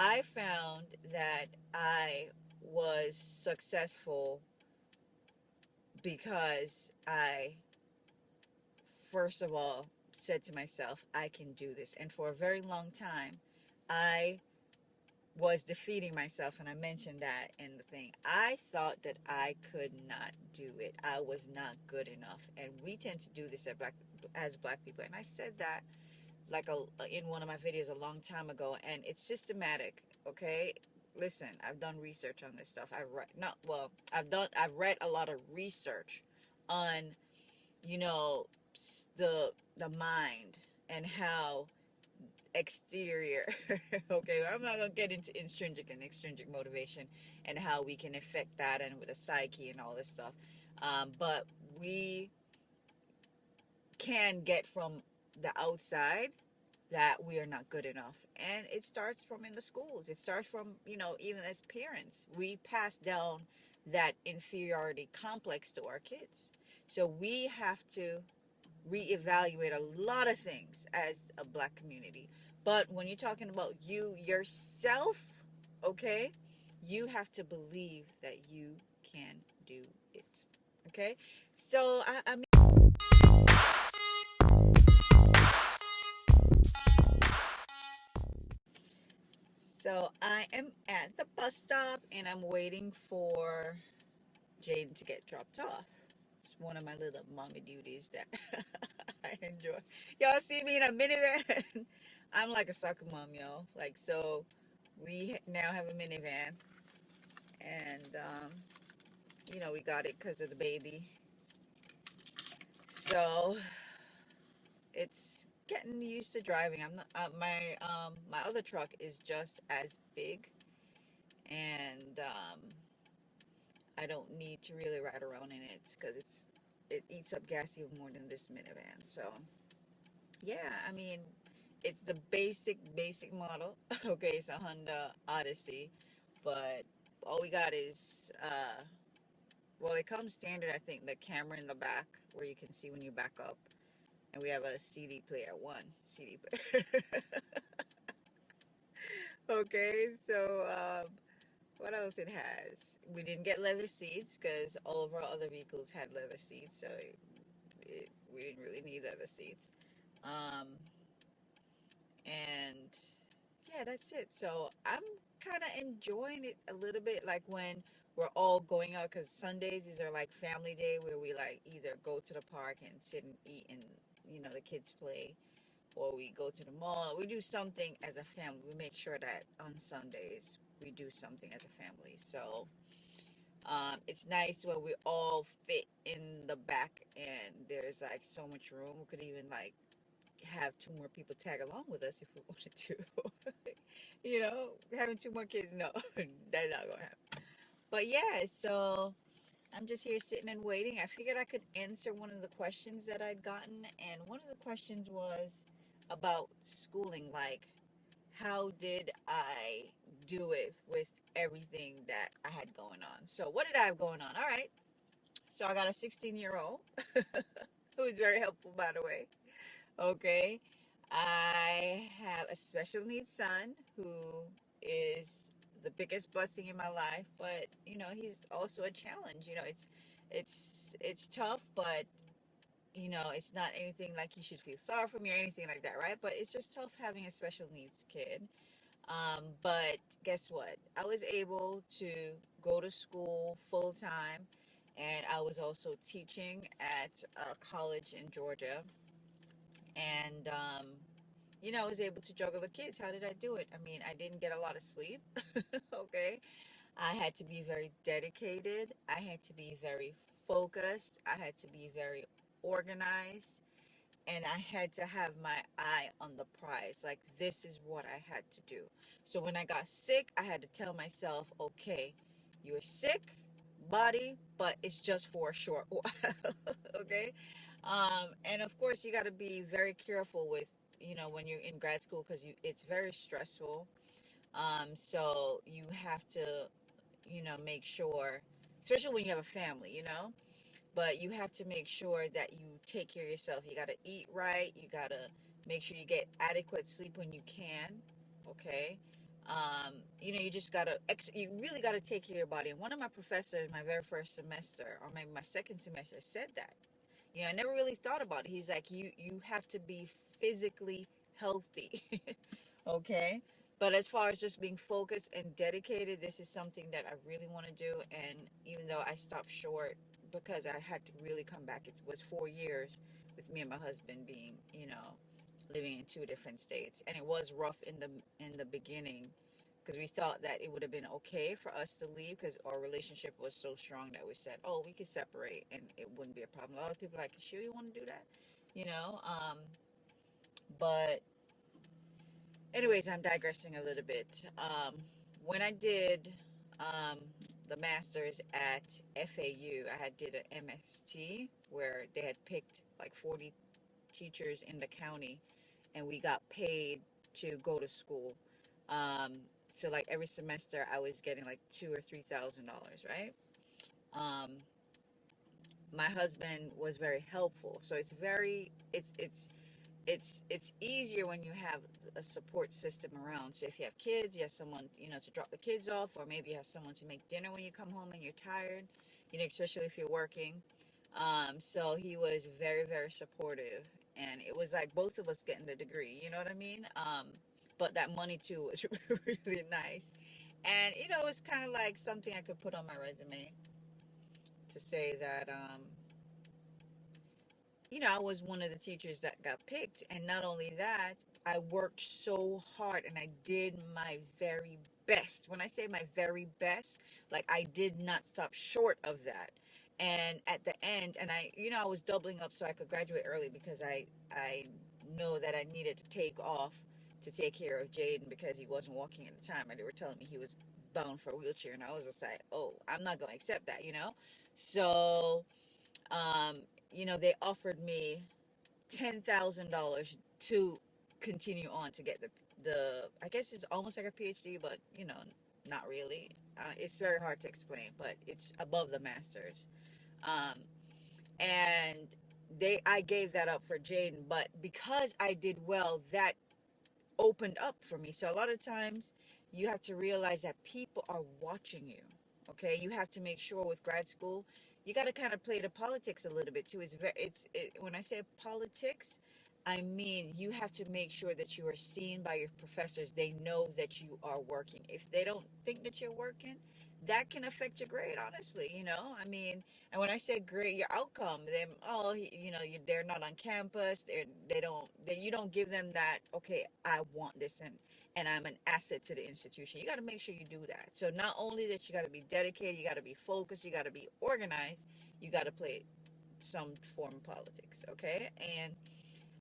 I found that I was successful because I, first of all, said to myself, I can do this. And for a very long time, I was defeating myself, and I mentioned that in the thing. I thought that I could not do it. I was not good enough, and we tend to do this as black people. And I said that in one of my videos a long time ago, and it's systematic. Okay, listen, I've done research on this stuff. I read not well. I've read a lot of research on you know the mind and how exterior okay, I'm not gonna get into intrinsic and extrinsic motivation and how we can affect that and with the psyche and all this stuff, but we can get from the outside that we are not good enough, and it starts from in the schools. It starts from even as parents we pass down that inferiority complex to our kids, so we have to reevaluate a lot of things as a black community. But when you're talking about you yourself, okay, you have to believe that you can do it. Okay, so I mean, so I am at the bus stop and I'm waiting for Jaden to get dropped off. It's one of my little mommy duties that I enjoy. Y'all see me in a minivan. I'm like a soccer mom, y'all. Like, so we now have a minivan, and we got it because of the baby. So it's getting used to driving. I'm not, my other truck is just as big, and I don't need to really ride around in it because it eats up gas even more than this minivan. So yeah, I mean, it's the basic model. Okay, it's a Honda Odyssey, but all we got is well, it comes standard. I think the camera in the back where you can see when you back up, and we have a CD player, one CD player. Okay, so what else it has? We didn't get leather seats because all of our other vehicles had leather seats, so we didn't really need leather seats. Um, and yeah, that's it. So I'm kind of enjoying it a little bit, like when we're all going out, because Sundays these are like family day where we like either go to the park and sit and eat and the kids play, or we go to the mall. We do something as a family. We make sure that on Sundays we do something as a family. So it's nice when we all fit in the back and there's like so much room. We could even like have two more people tag along with us if we wanted to. Having two more kids, no, that's not gonna happen. But yeah, so I'm just here sitting and waiting. I figured I could answer one of the questions that I'd gotten, and one of the questions was about schooling. Like, how did I do it with everything that I had going on? So, what did I have going on? All right. So, I got a 16-year-old who is very helpful, by the way. Okay. I have a special needs son who is the biggest blessing in my life, but he's also a challenge. It's tough, but it's not anything like you should feel sorry for me or anything like that, right? But it's just tough having a special needs kid. But guess what? I was able to go to school full time, and I was also teaching at a college in Georgia, and I was able to juggle the kids. How did I do it? I mean, I didn't get a lot of sleep. Okay, I had to be very dedicated. I had to be very focused. I had to be very organized, and I had to have my eye on the prize. Like, this is what I had to do. So when I got sick, I had to tell myself, okay, you're sick, body, but it's just for a short while. Okay. And of course, you got to be very careful with, when you're in grad school, because it's very stressful. So you have to, make sure, especially when you have a family, but you have to make sure that you take care of yourself. You got to eat right. You got to make sure you get adequate sleep when you can. Okay. You just gotta, you really gotta take care of your body. And one of my professors, my very first semester, or maybe my second semester, said that. I never really thought about it. He's like, you have to be physically healthy. Okay. But as far as just being focused and dedicated, this is something that I really want to do. And even though I stopped short because I had to really come back, it was 4 years with me and my husband being, living in two different states, and it was rough in the beginning because we thought that it would have been okay for us to leave because our relationship was so strong that we said, oh, we could separate and it wouldn't be a problem. A lot of people are like, sure you want to do that, you know. But anyways, I'm digressing a little bit. When I did um, the masters at FAU, I had did an MST where they had picked like 40 teachers in the county, and we got paid to go to school. Um, so like every semester, I was getting like $2,000 or $3,000, right? Um, my husband was very helpful, so it's easier when you have a support system around. So if you have kids, you have someone, to drop the kids off, or maybe you have someone to make dinner when you come home and you're tired, especially if you're working. So he was very, very supportive, and it was like both of us getting the degree, you know what I mean? But that money too was really nice. And, it was kind of like something I could put on my resume to say that, I was one of the teachers that got picked. And not only that, I worked so hard and I did my very best. When I say my very best, like I did not stop short of that. And at the end, and I was doubling up so I could graduate early because I know that I needed to take off to take care of Jaden because he wasn't walking at the time. And they were telling me he was bound for a wheelchair. And I was just like, oh, I'm not going to accept that. So, um, they offered me $10,000 to continue on to get the I guess it's almost like a PhD, but not really. It's very hard to explain, but it's above the master's. Um, and I gave that up for Jaden, but because I did well, that opened up for me. So a lot of times you have to realize that people are watching you. Okay, you have to make sure with grad school, you got to kind of play the politics a little bit too. When I say politics, I mean you have to make sure that you are seen by your professors. They know that you are working. If they don't think that you're working, that can affect your grade, honestly. I mean, and when I say grade, your outcome, then they're not on campus. You don't give them that. Okay, I want this, and I'm an asset to the institution. You got to make sure you do that. So not only that you got to be dedicated, you got to be focused, you got to be organized, you got to play some form of politics. Okay, and